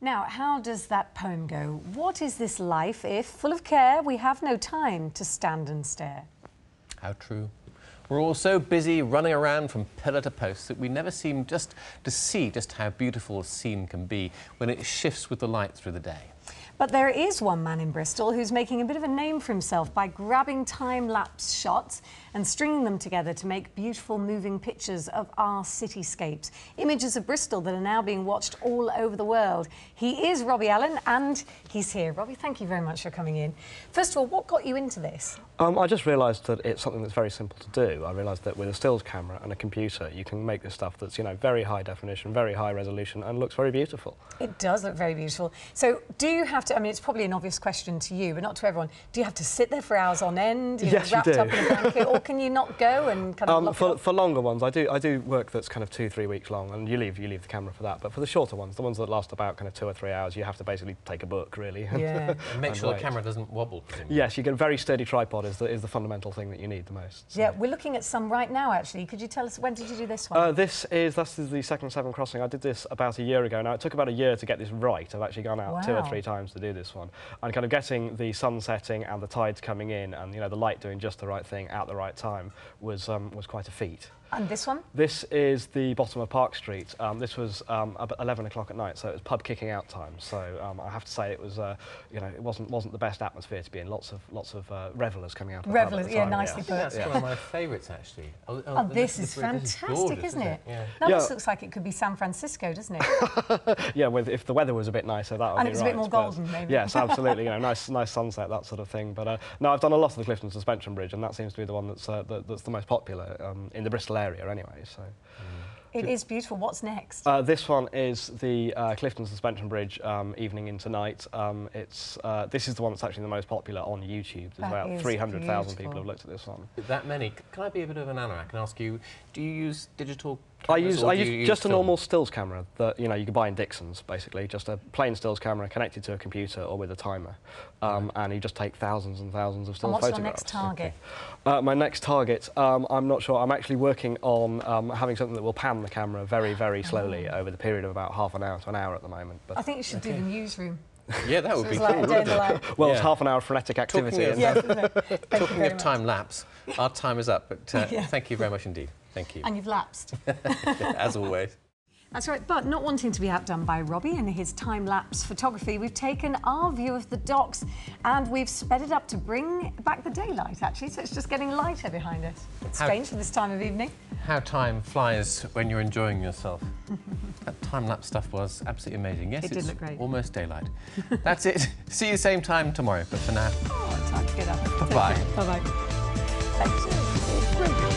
Now, how does that poem go? What is this life if, full of care, we have no time to stand and stare? How true. We're all so busy running around from pillar to post that we never seem just to see just how beautiful a scene can be when it shifts with the light through the day. But there is one man in Bristol who's making a bit of a name for himself by grabbing time-lapse shots and stringing them together to make beautiful moving pictures of our cityscapes. Images of Bristol that are now being watched all over the world. He is Robbie Allen and he's here. Robbie, thank you very much for coming in. First of all, what got you into this? I just realised that it's something that's very simple to do. I realised that with a stills camera and a computer, you can make this stuff that's, you know, very high definition, very high resolution, and looks very beautiful. It does look very beautiful. So, do you have to? I mean, it's probably an obvious question to you, but not to everyone. Do you have to sit there for hours on end, yes, wrapped you do. up in a blanket, or can you not go and kind of? For longer ones, I do work that's kind of 2-3 weeks long, and you leave the camera for that. But for the shorter ones, the ones that last about kind of 2 or 3 hours, you have to basically take a book, really. Yeah. And make sure the camera doesn't wobble. Presumably. Yes, you get a very sturdy tripod is the fundamental thing that you need the most. So. Yeah, we're looking at some right now, actually. Could you tell us, when did you do this one? This is the second Severn crossing. I did this about a year ago. Now, it took about a year to get this right. I've actually gone out 2 or 3 times to do this one. And kind of getting the sun setting and the tides coming in and, you know, the light doing just the right thing at the right time was quite a feat. And this one? This is the bottom of Park Street. This was about 11 o'clock at night, so it was pub kicking out time. So I have to say it was, you know, it wasn't the best atmosphere to be in. Lots of revellers coming out. Revellers, yeah, nicely put. That's one of my favourites, actually. This is fantastic, gorgeous, isn't it? Yeah. Now this looks like it could be San Francisco, doesn't it? Yeah, if the weather was a bit nicer, that would be right. And it was a bit more golden, maybe. Yes, absolutely. You know, nice sunset, that sort of thing. But no, I've done a lot of the Clifton Suspension Bridge, and that seems to be the one that's the most popular in the Bristol area, anyway. So. It is beautiful. What's next? This one is the Clifton Suspension Bridge, Evening into Night. This is the one that's actually the most popular on YouTube as well. 300,000 people have looked at this one. That many? Can I be a bit of an anorak and ask you, do you use digital I cameras, use just a normal stills camera that you can buy in Dixon's, basically, just a plain stills camera connected to a computer or with a timer, and you just take thousands and thousands of still photographs. And what's your next target? Okay. My next target, I'm not sure. I'm actually working on having something that will pan the camera very, very slowly over the period of about half an hour to an hour at the moment. But I think you should do the newsroom. Yeah, that would be like cool. a day in the life. Well, it's half an hour of frenetic activity. Talking of time lapse, our time is up, but thank you very much indeed. Thank you. And you've lapsed. As always. That's right, but not wanting to be outdone by Robbie and his time-lapse photography, we've taken our view of the docks and we've sped it up to bring back the daylight, actually, so it's just getting lighter behind us. It's strange for this time of evening. How time flies when you're enjoying yourself. That time-lapse stuff was absolutely amazing. Yes, it did look great. Almost daylight. That's it. See you same time tomorrow, but for now... Oh, time to get up. Bye-bye. Bye-bye. Thank you.